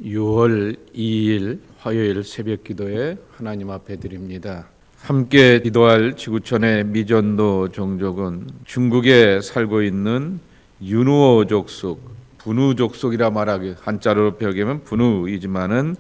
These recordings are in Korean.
6월 2일 화요일 새벽 기도에 하나님 앞에 드립니다. 함께 기도할 지구촌의 미전도 종족은 중국에 살고 있는 윤우어 족속, 분우 족속이라 말하기 한자로 표기하면 분우이지만은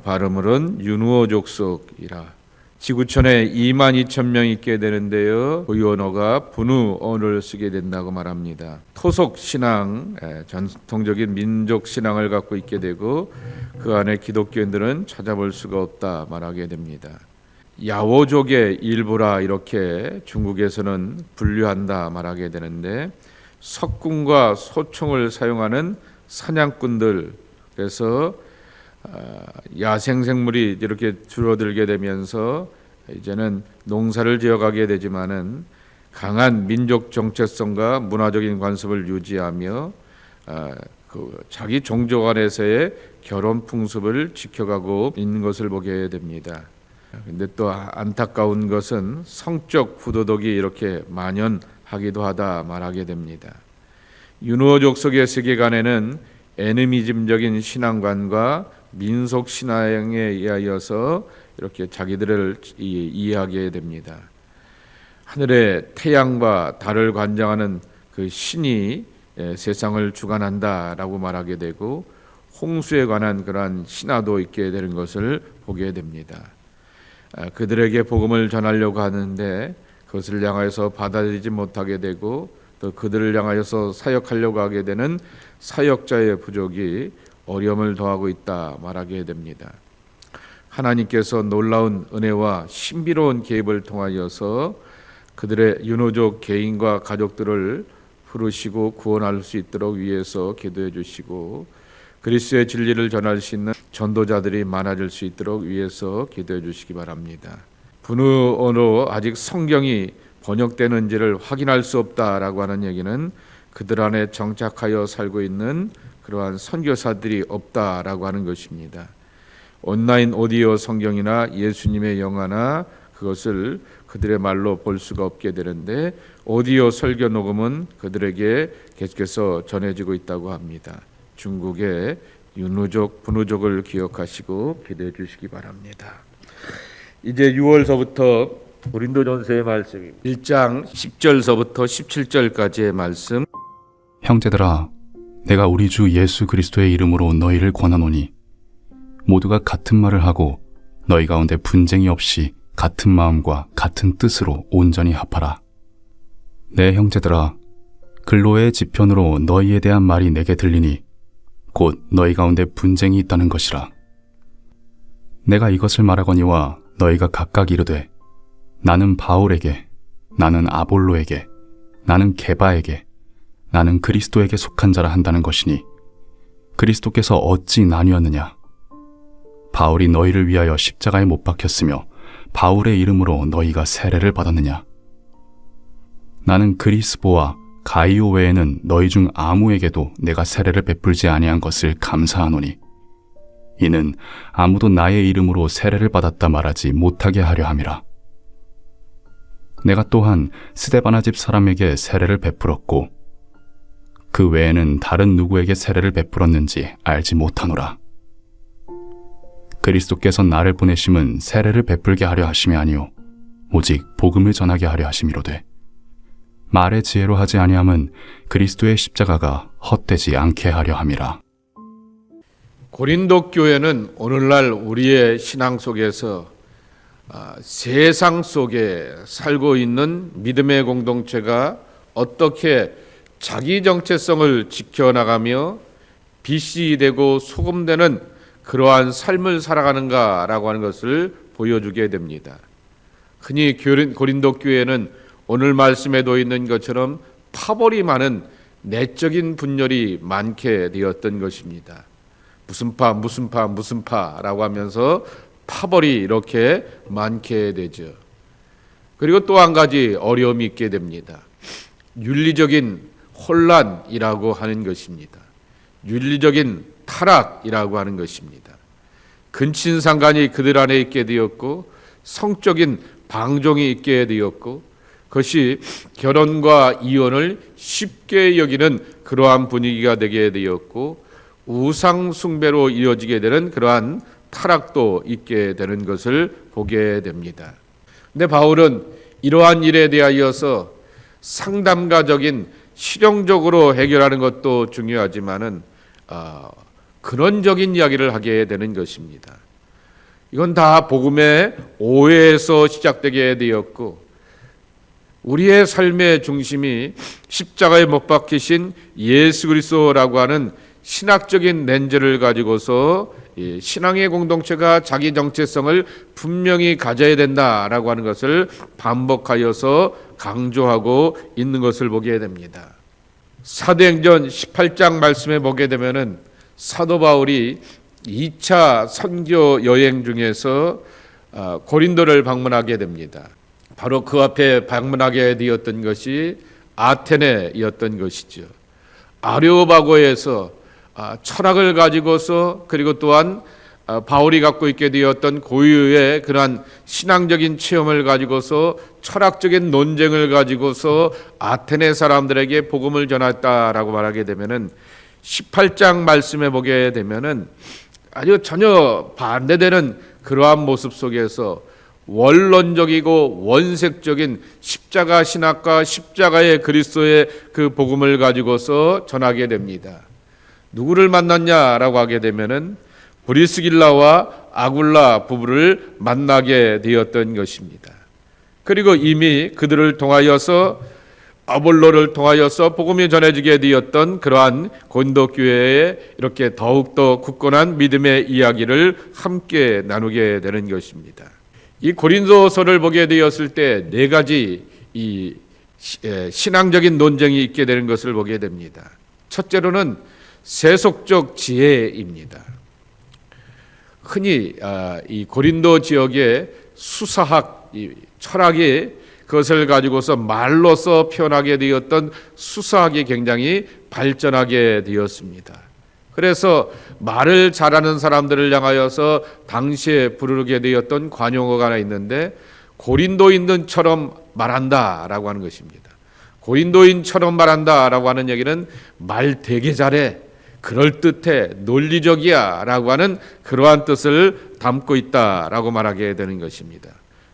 발음으로는 윤우어 족속이라. 지구촌에 22,000명 있게 되는데요. 고유 언어가 분우 언어를 쓰게 된다고 말합니다. 토속 신앙, 전통적인 민족 신앙을 갖고 있게 되고 그 안에 기독교인들은 찾아볼 수가 없다 말하게 됩니다. 야오족의 일부라 이렇게 중국에서는 분류한다 말하게 되는데 석궁과 소총을 사용하는 사냥꾼들, 그래서 야생생물이 이렇게 줄어들게 되면서 이제는 농사를 지어가게 되지만은 강한 민족 정체성과 문화적인 관습을 유지하며 자기 종족 안에서의 결혼 풍습을 지켜가고 있는 것을 보게 됩니다. 근데 또 안타까운 것은 성적 부도덕이 이렇게 만연하기도 하다 말하게 됩니다. 윤호 족속의 세계관에는 애니미즘적인 신앙관과 민속 신앙에 의하여서 이렇게 자기들을 이해하게 됩니다. 하늘의 태양과 달을 관장하는 그 신이 세상을 주관한다라고 말하게 되고 홍수에 관한 그러한 신화도 있게 되는 것을 보게 됩니다. 그들에게 복음을 전하려고 하는데 그것을 향하여서 받아들이지 못하게 되고 또 그들을 향하여서 사역하려고 하게 되는 사역자의 부족이 어려움을 더하고 있다 말하게 됩니다. 하나님께서 놀라운 은혜와 신비로운 개입을 통하여서 그들의 윤호족 개인과 가족들을 부르시고 구원할 수 있도록 위해서 기도해 주시고 그리스도의 진리를 전할 수 있는 전도자들이 많아질 수 있도록 위해서 기도해 주시기 바랍니다. 분우어로 아직 성경이 번역되는지를 확인할 수 없다라고 하는 얘기는 그들 안에 정착하여 살고 있는 그러한 선교사들이 없다라고 하는 것입니다. 온라인 오디오 성경이나 예수님의 영화나 그것을 그들의 말로 볼 수가 없게 되는데 오디오 설교 녹음은 그들에게 계속해서 전해지고 있다고 합니다. 중국의 윤우족, 분우족을 기억하시고 기도해 주시기 바랍니다. 이제 6월서부터 고린도전서의 말씀입니다. 1장 10절서부터 17절까지의 말씀. 형제들아, 내가 우리 주 예수 그리스도의 이름으로 너희를 권하노니 모두가 같은 말을 하고 너희 가운데 분쟁이 없이 같은 마음과 같은 뜻으로 온전히 합하라. 내 형제들아, 글로의 지편으로 너희에 대한 말이 내게 들리니 곧 너희 가운데 분쟁이 있다는 것이라. 내가 이것을 말하거니와 너희가 각각 이르되 나는 바울에게, 나는 아볼로에게, 나는 게바에게, 나는 그리스도에게 속한 자라 한다는 것이니 그리스도께서 어찌 나뉘었느냐? 바울이 너희를 위하여 십자가에 못 박혔으며 바울의 이름으로 너희가 세례를 받았느냐? 나는 그리스보와 가이오 외에는 너희 중 아무에게도 내가 세례를 베풀지 아니한 것을 감사하노니 이는 아무도 나의 이름으로 세례를 받았다 말하지 못하게 하려 함이라. 내가 또한 스데바나 집 사람에게 세례를 베풀었고 그 외에는 다른 누구에게 세례를 베풀었는지 알지 못하노라. 그리스도께서 나를 보내심은 세례를 베풀게 하려 하심이 아니요 오직 복음을 전하게 하려 하심이로되 말의 지혜로 하지 아니함은 그리스도의 십자가가 헛되지 않게 하려 함이라. 고린도 교회는 오늘날 우리의 신앙 속에서 세상 속에 살고 있는 믿음의 공동체가 어떻게 자기 정체성을 지켜나가며 빛이 되고 소금되는 그러한 삶을 살아가는가라고 하는 것을 보여주게 됩니다. 흔히 고린도 교회는 오늘 말씀에도 있는 것처럼 파벌이 많은 내적인 분열이 많게 되었던 것입니다. 무슨 파라고 하면서 파벌이 이렇게 많게 되죠. 그리고 또 한 가지 어려움이 있게 됩니다. 윤리적인 혼란이라고 하는 것입니다. 윤리적인 타락이라고 하는 것입니다. 근친상간이 그들 안에 있게 되었고 성적인 방종이 있게 되었고 그것이 결혼과 이혼을 쉽게 여기는 그러한 분위기가 되게 되었고 우상 숭배로 이어지게 되는 그러한 타락도 있게 되는 것을 보게 됩니다. 근데 바울은 이러한 일에 대하여서 상담가적인 실용적으로 해결하는 것도 중요하지만은 근원적인 이야기를 하게 되는 것입니다. 이건 다 복음의 오해에서 시작되게 되었고, 우리의 삶의 중심이 십자가에 못 박히신 예수 그리스도라고 하는 신학적인 렌즈를 가지고서 신앙의 공동체가 자기 정체성을 분명히 가져야 된다라고 하는 것을 반복하여서 강조하고 있는 것을 보게 됩니다. 사도행전 18장 말씀에 보게 되면은 사도 바울이 2차 선교 여행 중에서 고린도를 방문하게 됩니다. 바로 그 앞에 방문하게 되었던 것이 아테네였던 것이죠. 아레오바고에서 철학을 가지고서, 그리고 또한 바울이 갖고 있게 되었던 고유의 그러한 신앙적인 체험을 가지고서 철학적인 논쟁을 가지고서 아테네 사람들에게 복음을 전했다라고 말하게 되면은 18장 말씀에 보게 되면은 아주 전혀 반대되는 그러한 모습 속에서 원론적이고 원색적인 십자가 신학과 십자가의 그리스도의 그 복음을 가지고서 전하게 됩니다. 누구를 만났냐라고 하게 되면은 브리스길라와 아굴라 부부를 만나게 되었던 것입니다. 그리고 이미 그들을 통하여서, 아볼로를 통하여서 복음이 전해지게 되었던 그러한 고린도 교회에 이렇게 더욱더 굳건한 믿음의 이야기를 함께 나누게 되는 것입니다. 이 고린도서를 보게 되었을 때 네 가지 이 신앙적인 논쟁이 있게 되는 것을 보게 됩니다. 첫째로는 세속적 지혜입니다. 흔히 이 고린도 지역의 수사학, 철학이 그것을 가지고서 말로서 표현하게 되었던 수사학이 굉장히 발전하게 되었습니다. 그래서 말을 잘하는 사람들을 향하여서 당시에 부르게 되었던 관용어가 하나 있는데, 고린도인들처럼 말한다라고 하는 것입니다. 고린도인처럼 말한다라고 하는 얘기는 말 되게 잘해, 그럴듯해, 논리적이야 라고 하는 그러한 뜻을 담고 있다라고 말하게 되는 것입니다.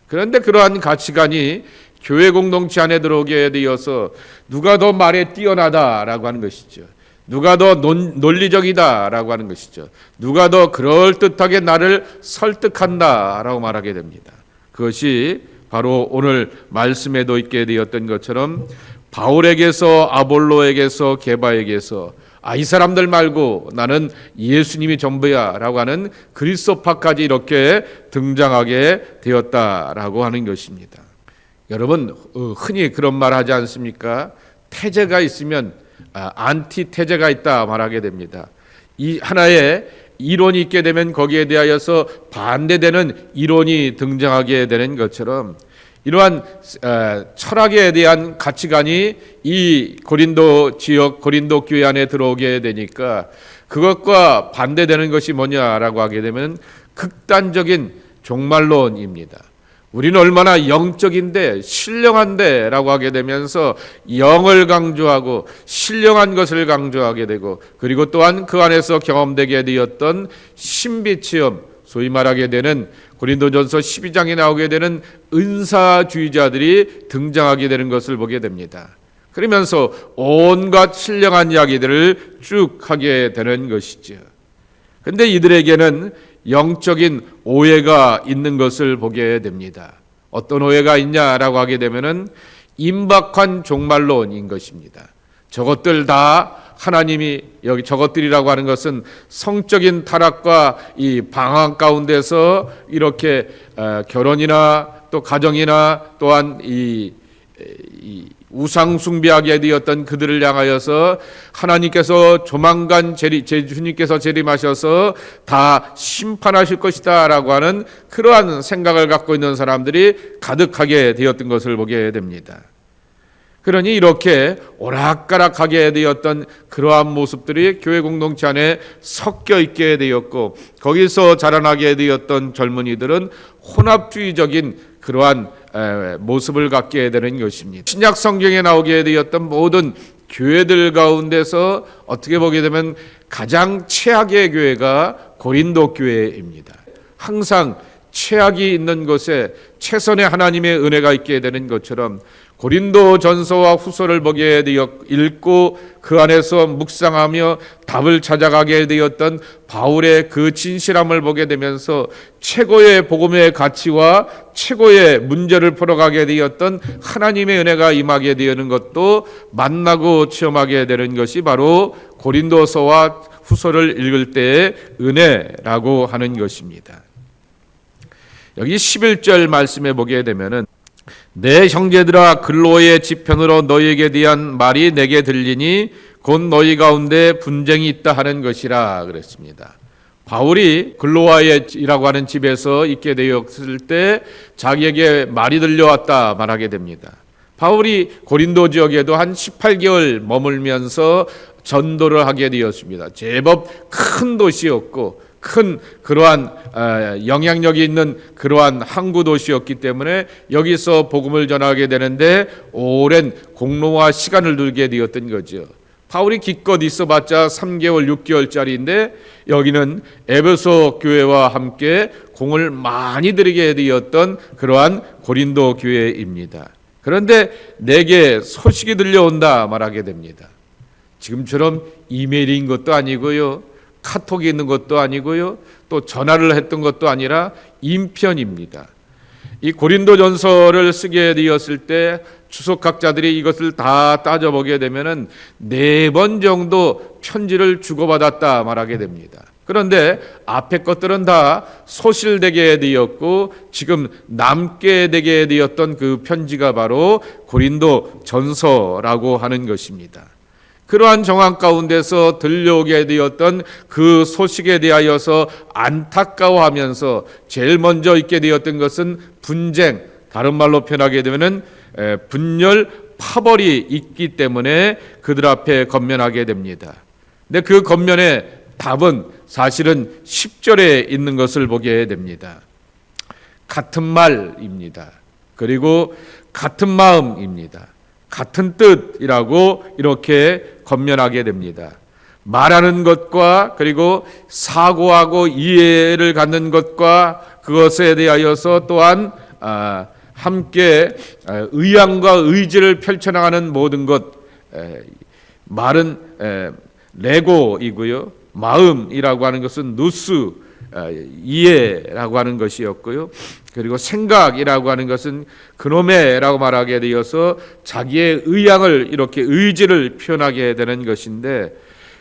그런데 그러한 가치관이 교회 공동체 안에 들어오게 되어서 누가 더 말에 뛰어나다라고 하는 것이죠. 누가 더 논리적이다라고 하는 것이죠. 누가 더 그럴듯하게 나를 설득한다라고 말하게 됩니다. 그것이 바로 오늘 말씀에도 있게 되었던 것처럼 바울에게서, 아볼로에게서, 게바에게서 이 사람들 말고 나는 예수님이 전부야 라고 하는 그리스도파까지 이렇게 등장하게 되었다라고 하는 것입니다. 여러분, 흔히 그런 말 하지 않습니까? 태제가 있으면 안티태제가 있다 말하게 됩니다. 이 하나의 이론이 있게 되면 거기에 대하여서 반대되는 이론이 등장하게 되는 것처럼, 이러한 철학에 대한 가치관이 이 고린도 지역, 고린도 교회 안에 들어오게 되니까 그것과 반대되는 것이 뭐냐라고 하게 되면 극단적인 종말론입니다. 우리는 얼마나 영적인데, 신령한데 라고 하게 되면서 영을 강조하고 신령한 것을 강조하게 되고, 그리고 또한 그 안에서 경험되게 되었던 신비체험, 소위 말하게 되는 고린도전서 12장에 나오게 되는 은사주의자들이 등장하게 되는 것을 보게 됩니다. 그러면서 온갖 신령한 이야기들을 쭉 하게 되는 것이죠. 그런데 이들에게는 영적인 오해가 있는 것을 보게 됩니다. 어떤 오해가 있냐라고 하게 되면은 임박한 종말론인 것입니다. 저것들 다 하나님이, 여기 저것들이라고 하는 것은 성적인 타락과 이 방황 가운데서 이렇게 결혼이나 또 가정이나 또한 이 우상 숭배하게 되었던 그들을 향하여서 하나님께서 조만간 주님께서 재림하셔서 다 심판하실 것이다 라고 하는 그러한 생각을 갖고 있는 사람들이 가득하게 되었던 것을 보게 됩니다. 그러니 이렇게 오락가락하게 되었던 그러한 모습들이 교회 공동체 안에 섞여 있게 되었고, 거기서 자라나게 되었던 젊은이들은 혼합주의적인 그러한 모습을 갖게 되는 것입니다. 신약 성경에 나오게 되었던 모든 교회들 가운데서 어떻게 보게 되면 가장 최악의 교회가 고린도 교회입니다. 항상 최악이 있는 곳에 최선의 하나님의 은혜가 있게 되는 것처럼 고린도 전서와 후서를 보게 되어 읽고 그 안에서 묵상하며 답을 찾아가게 되었던 바울의 그 진실함을 보게 되면서 최고의 복음의 가치와 최고의 문제를 풀어가게 되었던 하나님의 은혜가 임하게 되는 것도 만나고 체험하게 되는 것이 바로 고린도서와 후서를 읽을 때의 은혜라고 하는 것입니다. 여기 11절 말씀에 보게 되면은 내 형제들아 글로의 지편으로 너희에게 대한 말이 내게 들리니 곧 너희 가운데 분쟁이 있다 하는 것이라 그랬습니다. 바울이 글로아이라고 하는 집에서 있게 되었을 때 자기에게 말이 들려왔다 말하게 됩니다. 바울이 고린도 지역에도 한 18개월 머물면서 전도를 하게 되었습니다. 제법 큰 도시였고 큰 그러한 영향력이 있는 그러한 항구 도시였기 때문에 여기서 복음을 전하게 되는데 오랜 공로와 시간을 들게 되었던 거죠. 바울이 기껏 있어봤자 3개월, 6개월짜리인데 여기는 에베소 교회와 함께 공을 많이 들이게 되었던 그러한 고린도 교회입니다. 그런데 내게 소식이 들려온다 말하게 됩니다. 지금처럼 이메일인 것도 아니고요, 카톡이 있는 것도 아니고요, 또 전화를 했던 것도 아니라 인편입니다. 이 고린도전서를 쓰게 되었을 때 주석학자들이 이것을 다 따져보게 되면은 4번 정도 편지를 주고받았다 말하게 됩니다. 그런데 앞에 것들은 다 소실되게 되었고 지금 남게 되게 되었던 그 편지가 바로 고린도전서라고 하는 것입니다. 그러한 정황 가운데서 들려오게 되었던 그 소식에 대하여서 안타까워하면서 제일 먼저 있게 되었던 것은 분쟁, 다른 말로 표현하게 되면 분열, 파벌이 있기 때문에 그들 앞에 건면하게 됩니다. 근데 그 건면의 답은 사실은 10절에 있는 것을 보게 됩니다. 같은 말입니다. 그리고 같은 마음입니다. 같은 뜻이라고 이렇게 건면하게 됩니다. 말하는 것과 그리고 사고하고 이해를 갖는 것과 그것에 대하여서 또한 함께 의향과 의지를 펼쳐나가는 모든 것, 말은 레고이고요, 마음이라고 하는 것은 누스, 이해라고 하는 것이었고요, 그리고 생각이라고 하는 것은 그노메라고 말하게 되어서 자기의 의향을 이렇게 의지를 표현하게 되는 것인데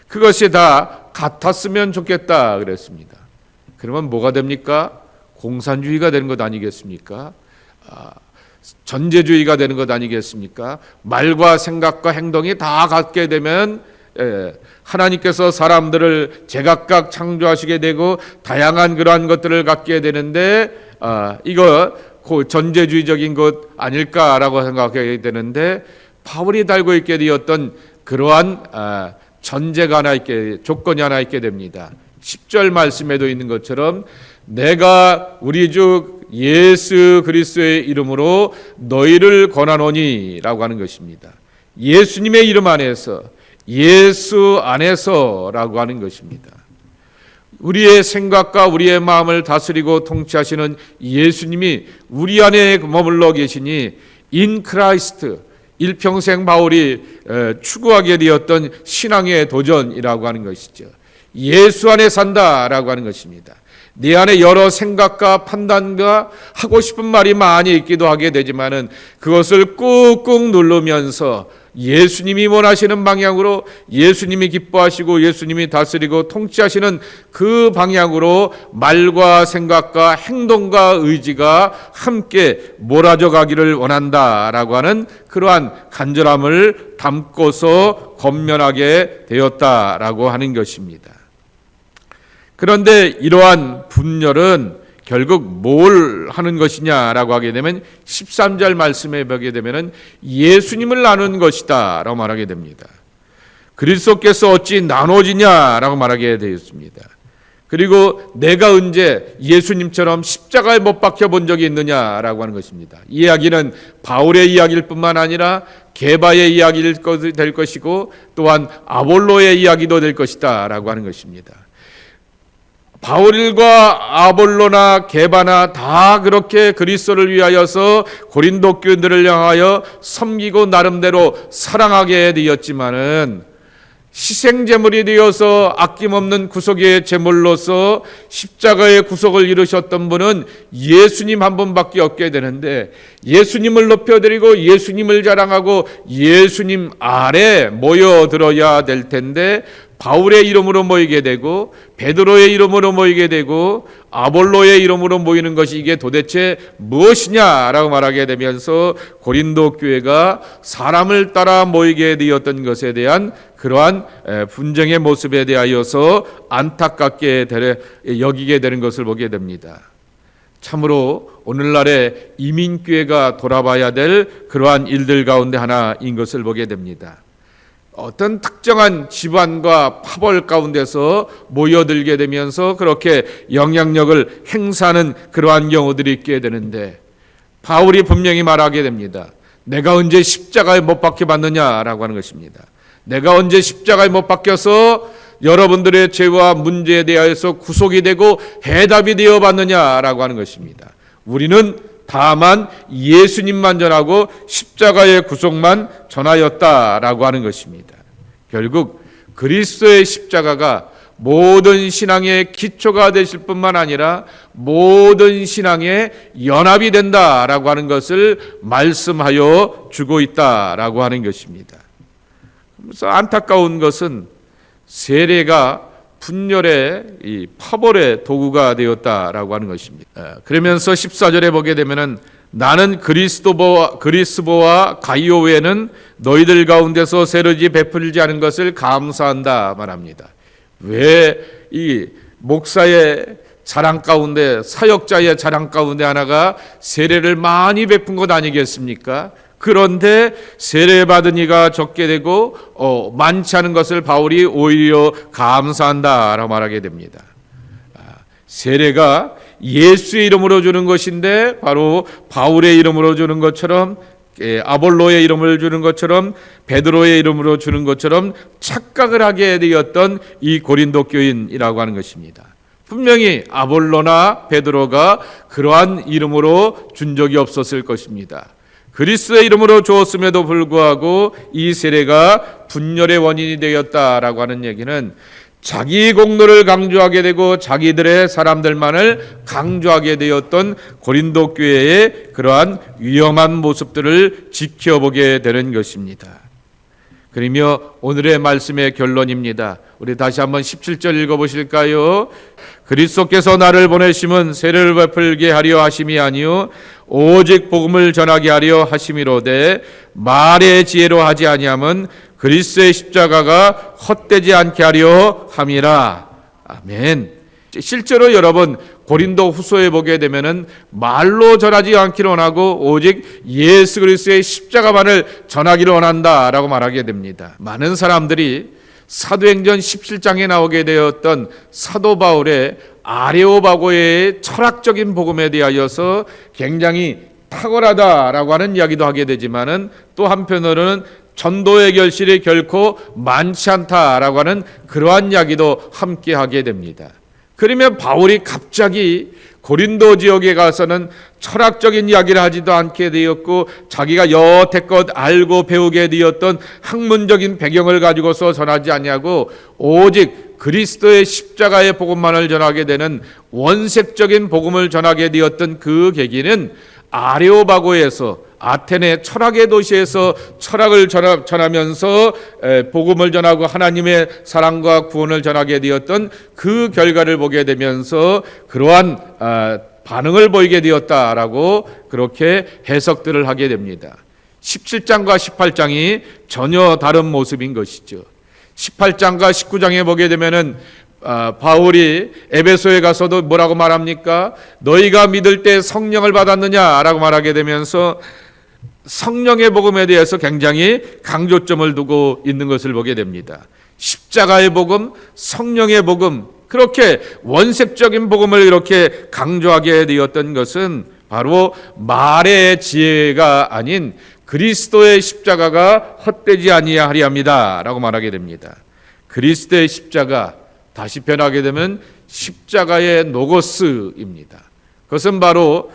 그것이 다 같았으면 좋겠다 그랬습니다. 그러면 뭐가 됩니까? 공산주의가 되는 것 아니겠습니까? 전제주의가 되는 것 아니겠습니까? 말과 생각과 행동이 다 같게 되면 하나님께서 사람들을 제각각 창조하시게 되고 다양한 그러한 것들을 갖게 되는데 이거 전제주의적인 것 아닐까라고 생각하게 되는데 바울이 달고 있게 되었던 그러한 전제가 하나 있게, 조건이 하나 있게 됩니다. 10절 말씀에도 있는 것처럼 내가 우리 주 예수 그리스도의 이름으로 너희를 권하노니 라고 하는 것입니다. 예수님의 이름 안에서, 예수 안에서라고 하는 것입니다. 우리의 생각과 우리의 마음을 다스리고 통치하시는 예수님이 우리 안에 머물러 계시니 in Christ, 일평생 바울이 추구하게 되었던 신앙의 도전이라고 하는 것이죠. 예수 안에 산다라고 하는 것입니다. 내 안에 여러 생각과 판단과 하고 싶은 말이 많이 있기도 하게 되지만은 그것을 꾹꾹 누르면서 예수님이 원하시는 방향으로, 예수님이 기뻐하시고 예수님이 다스리고 통치하시는 그 방향으로 말과 생각과 행동과 의지가 함께 몰아져 가기를 원한다라고 하는 그러한 간절함을 담고서 권면하게 되었다라고 하는 것입니다. 그런데 이러한 분열은 결국 뭘 하는 것이냐라고 하게 되면 13절 말씀에 보게 되면 예수님을 나누는 것이다 라고 말하게 됩니다. 그리스도께서 어찌 나눠지냐라고 말하게 되었습니다. 그리고 내가 언제 예수님처럼 십자가에 못 박혀 본 적이 있느냐라고 하는 것입니다. 이 이야기는 바울의 이야기일 뿐만 아니라 게바의 이야기일 될 것이고 또한 아볼로의 이야기도 될 것이다 라고 하는 것입니다. 바울과 아볼로나 게바나 다 그렇게 그리스도를 위하여서 고린도 교인들을 향하여 섬기고 나름대로 사랑하게 되었지만은 희생제물이 되어서 아낌없는 구속의 제물로서 십자가의 구속을 이루셨던 분은 예수님 한 분밖에 없게 되는데, 예수님을 높여드리고 예수님을 자랑하고 예수님 아래 모여들어야 될 텐데 바울의 이름으로 모이게 되고 베드로의 이름으로 모이게 되고 아볼로의 이름으로 모이는 것이 이게 도대체 무엇이냐라고 말하게 되면서 고린도 교회가 사람을 따라 모이게 되었던 것에 대한 그러한 분쟁의 모습에 대하여서 안타깝게 여기게 되는 것을 보게 됩니다. 참으로 오늘날의 이민교회가 돌아봐야 될 그러한 일들 가운데 하나인 것을 보게 됩니다. 어떤 특정한 집안과 파벌 가운데서 모여들게 되면서 그렇게 영향력을 행사하는 그러한 경우들이 있게 되는데, 바울이 분명히 말하게 됩니다. 내가 언제 십자가에 못 박혀 봤느냐라고 하는 것입니다. 내가 언제 십자가에 못 박혀서 여러분들의 죄와 문제에 대하여서 구속이 되고 해답이 되어 봤느냐라고 하는 것입니다. 우리는 다만 예수님만 전하고 십자가의 구속만 전하였다라고 하는 것입니다. 결국 그리스도의 십자가가 모든 신앙의 기초가 되실 뿐만 아니라 모든 신앙의 연합이 된다라고 하는 것을 말씀하여 주고 있다라고 하는 것입니다. 그래서 안타까운 것은 세례가 분열의 이 파벌의 도구가 되었다라고 하는 것입니다. 그러면서 14절에 보게 되면은 나는 그리스도와 가이오 외에는 너희들 가운데서 세르지 베풀지 않은 것을 감사한다 말합니다. 왜 이 목사의 자랑 가운데, 사역자의 자랑 가운데 하나가 세례를 많이 베푼 것 아니겠습니까? 그런데 세례받은 이가 적게 되고 많지 않은 것을 바울이 오히려 감사한다라고 말하게 됩니다. 세례가 예수의 이름으로 주는 것인데 바로 바울의 이름으로 주는 것처럼, 아볼로의 이름을 주는 것처럼, 베드로의 이름으로 주는 것처럼 착각을 하게 되었던 이 고린도 교인이라고 하는 것입니다. 분명히 아볼로나 베드로가 그러한 이름으로 준 적이 없었을 것입니다. 그리스도의 이름으로 주었음에도 불구하고 이 세례가 분열의 원인이 되었다라고 하는 얘기는 자기 공로를 강조하게 되고 자기들의 사람들만을 강조하게 되었던 고린도 교회의 그러한 위험한 모습들을 지켜보게 되는 것입니다. 그러며 오늘의 말씀의 결론입니다. 우리 다시 한번 17절 읽어보실까요? 그리스도께서 나를 보내심은 세례를 베풀게 하려 하심이 아니요 오직 복음을 전하게 하려 하심이로되 말의 지혜로 하지 아니함은 그리스도의 십자가가 헛되지 않게 하려 함이라. 아멘. 실제로 여러분 고린도 후서에 보게 되면은 말로 전하지 않기를 원하고 오직 예수 그리스도의 십자가만을 전하기를 원한다라고 말하게 됩니다. 많은 사람들이 사도행전 17장에 나오게 되었던 사도 바울의 아레오바고의 철학적인 복음에 대하여서 굉장히 탁월하다라고 하는 이야기도 하게 되지만은 또 한편으로는 전도의 결실이 결코 많지 않다라고 하는 그러한 이야기도 함께 하게 됩니다. 그러면 바울이 갑자기 고린도 지역에 가서는 철학적인 이야기를 하지도 않게 되었고 자기가 여태껏 알고 배우게 되었던 학문적인 배경을 가지고서 전하지 아니하고 오직 그리스도의 십자가의 복음만을 전하게 되는 원색적인 복음을 전하게 되었던 그 계기는 아레오바고에서 아테네 철학의 도시에서 철학을 전하면서 복음을 전하고 하나님의 사랑과 구원을 전하게 되었던 그 결과를 보게 되면서 그러한 반응을 보이게 되었다라고 그렇게 해석들을 하게 됩니다. 17장과 18장이 전혀 다른 모습인 것이죠. 18장과 19장에 보게 되면은 바울이 에베소에 가서도 뭐라고 말합니까? 너희가 믿을 때 성령을 받았느냐라고 말하게 되면서 성령의 복음에 대해서 굉장히 강조점을 두고 있는 것을 보게 됩니다. 십자가의 복음, 성령의 복음, 그렇게 원색적인 복음을 이렇게 강조하게 되었던 것은 바로 말의 지혜가 아닌 그리스도의 십자가가 헛되지 아니하리합니다 라고 말하게 됩니다. 그리스도의 십자가, 다시 변하게 되면 십자가의 노고스입니다. 그것은 바로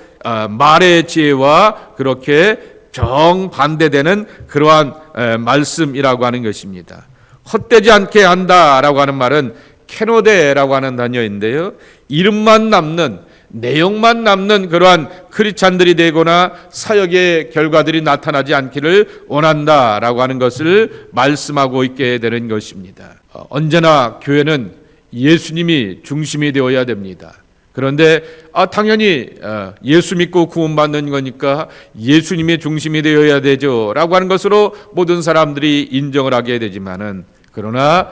말의 지혜와 그렇게 정반대되는 그러한 말씀이라고 하는 것입니다. 헛되지 않게 한다라고 하는 말은 캐노데라고 하는 단어인데요, 이름만 남는, 내용만 남는 그러한 크리스찬들이 되거나 사역의 결과들이 나타나지 않기를 원한다라고 하는 것을 말씀하고 있게 되는 것입니다. 언제나 교회는 예수님이 중심이 되어야 됩니다. 그런데 당연히 예수 믿고 구원받는 거니까 예수님이 중심이 되어야 되죠 라고 하는 것으로 모든 사람들이 인정을 하게 되지만은, 그러나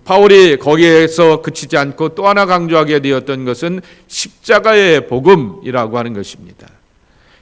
바울이 거기에서 그치지 않고 또 하나 강조하게 되었던 것은 십자가의 복음이라고 하는 것입니다.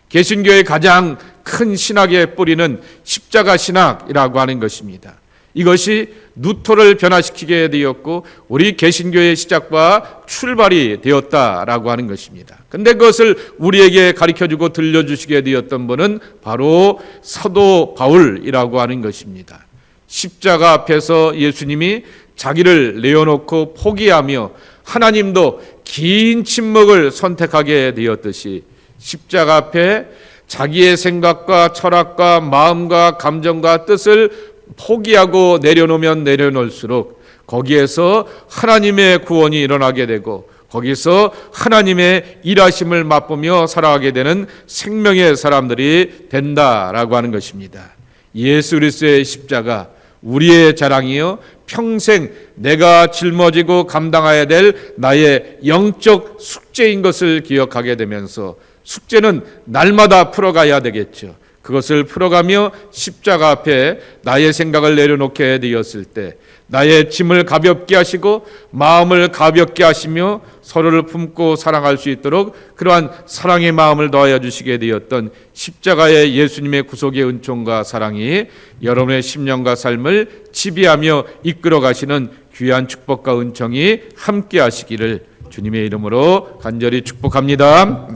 개신교의 가장 큰 신학의 뿌리는 십자가 신학이라고 하는 것입니다. 이것이 누토를 변화시키게 되었고 우리 개신교의 시작과 출발이 되었다라고 하는 것입니다. 근데 그것을 우리에게 가르쳐주고 들려주시게 되었던 분은 바로 사도 바울이라고 하는 것입니다. 십자가 앞에서 예수님이 자기를 내어놓고 포기하며 하나님도 긴 침묵을 선택하게 되었듯이 십자가 앞에 자기의 생각과 철학과 마음과 감정과 뜻을 포기하고 내려놓으면 내려놓을수록 거기에서 하나님의 구원이 일어나게 되고 거기서 하나님의 일하심을 맛보며 살아가게 되는 생명의 사람들이 된다라고 하는 것입니다. 예수 그리스도의 십자가 우리의 자랑이요 평생 내가 짊어지고 감당해야 될 나의 영적 숙제인 것을 기억하게 되면서, 숙제는 날마다 풀어가야 되겠죠. 그것을 풀어가며 십자가 앞에 나의 생각을 내려놓게 되었을 때 나의 짐을 가볍게 하시고 마음을 가볍게 하시며 서로를 품고 사랑할 수 있도록 그러한 사랑의 마음을 더하여 주시게 되었던 십자가의 예수님의 구속의 은총과 사랑이 여러분의 심령과 삶을 지배하며 이끌어 가시는 귀한 축복과 은총이 함께 하시기를 주님의 이름으로 간절히 축복합니다.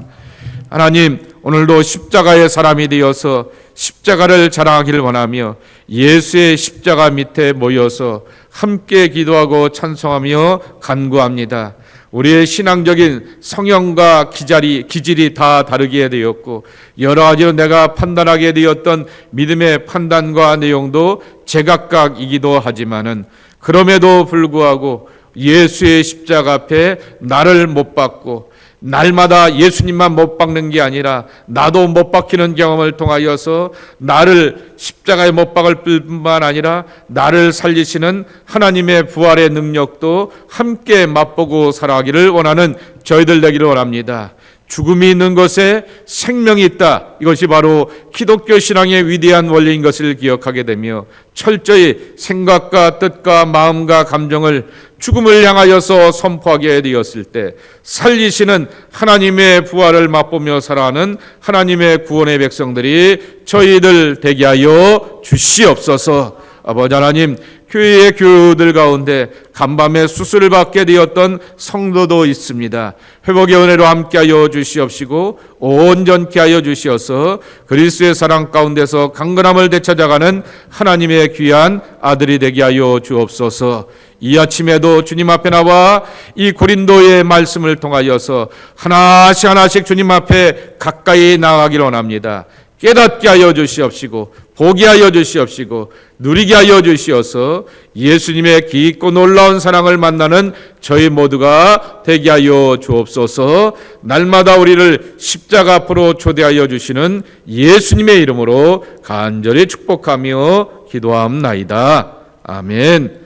하나님, 오늘도 십자가의 사람이 되어서 십자가를 자랑하기를 원하며 예수의 십자가 밑에 모여서 함께 기도하고 찬송하며 간구합니다. 우리의 신앙적인 성향과 기질이 다 다르게 되었고 여러 가지로 내가 판단하게 되었던 믿음의 판단과 내용도 제각각이기도 하지만은, 그럼에도 불구하고 예수의 십자가 앞에 나를 못 박고 날마다 예수님만 못 박는 게 아니라 나도 못 박히는 경험을 통하여서 나를 십자가에 못 박을 뿐만 아니라 나를 살리시는 하나님의 부활의 능력도 함께 맛보고 살아가기를 원하는 저희들 되기를 원합니다. 죽음이 있는 것에 생명이 있다. 이것이 바로 기독교 신앙의 위대한 원리인 것을 기억하게 되며 철저히 생각과 뜻과 마음과 감정을 죽음을 향하여서 선포하게 되었을 때 살리시는 하나님의 부활을 맛보며 살아가는 하나님의 구원의 백성들이 저희들 되게 하여 주시옵소서. 아버지 하나님, 교회의 교우들 가운데 간밤에 수술을 받게 되었던 성도도 있습니다. 회복의 은혜로 함께하여 주시옵시고 온전케 하여 주시어서 그리스도의 사랑 가운데서 강건함을 되찾아가는 하나님의 귀한 아들이 되게 하여 주옵소서. 이 아침에도 주님 앞에 나와 이 고린도의 말씀을 통하여서 하나씩 주님 앞에 가까이 나아가기를 원합니다. 깨닫게 하여 주시옵시고 보게 하여 주시옵시고 누리게 하여 주시어서 예수님의 깊고 놀라운 사랑을 만나는 저희 모두가 되게 하여 주옵소서. 날마다 우리를 십자가 앞으로 초대하여 주시는 예수님의 이름으로 간절히 축복하며 기도함나이다. 아멘.